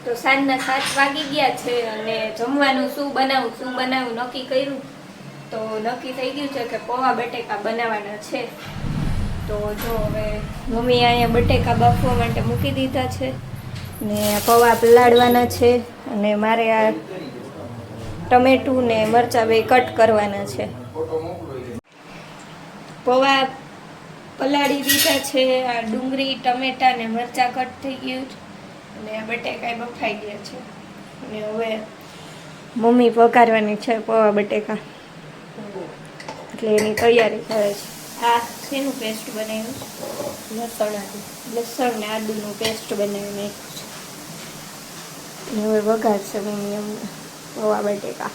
તો સાંજના 7 વાગી ગયા છે અને જમવાનું શું બનાવું નક્કી કર્યું. તો નક્કી થઈ ગયું છે કે પૌવા બટેકા બનાવવાના છે. તો જો હવે મમ્મી અહીંયા બટેકા બાફવા માટે મૂકી દીધા છે ને પૌવા પલાળવાના છે અને મારે આ ટમેટું ને મરચાં બે કટ કરવાના છે. પૌવા પલાળી દીધા છે. આ ડુંગળી ટમેટા ને મરચાં કટ થઈ ગયું છે અને બટેકા બફાઈ ગયા છે અને હવે મમ્મી વઘારવાની છે પૌવા બટેકા એટલે એની તૈયારી કરે છે. આ શેનું પેસ્ટ બનાવ્યું? લસણ ને આદુનું પેસ્ટ બનાવી નાખ્યું છે. હવે વઘારશે મમ્મી અમને પૌવા બટેકા.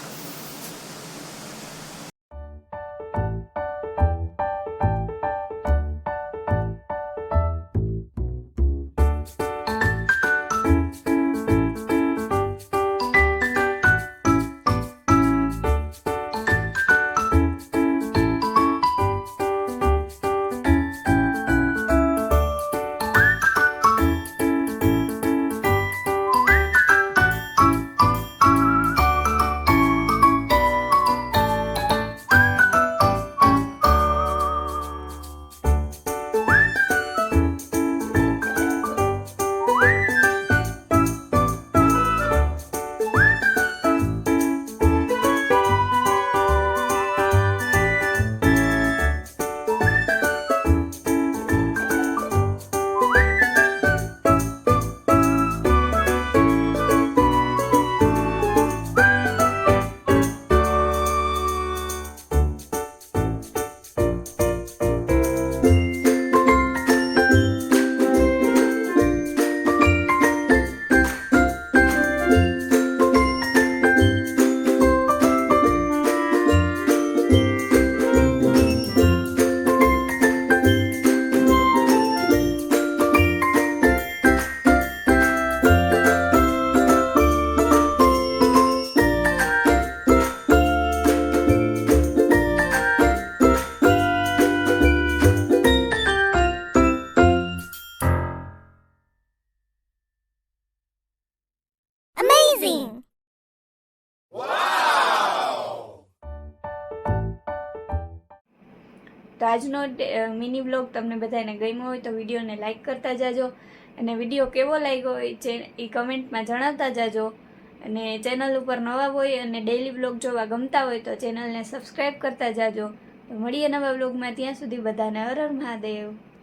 તો આજનો મિની બ્લોગ તમને બધાને ગમ્યો હોય તો વિડીયોને લાઈક કરતા જાજો અને વિડીયો કેવો લાગ્યો હોય એ કમેન્ટમાં જણાવતા જાજો. અને ચેનલ ઉપર નવા હોય અને ડેઈલી બ્લોગ જોવા ગમતા હોય તો ચેનલને સબસ્ક્રાઈબ કરતા જાજો. તો મળીએ નવા બ્લોગમાં. ત્યાં સુધી બધાને હર હર મહાદેવ.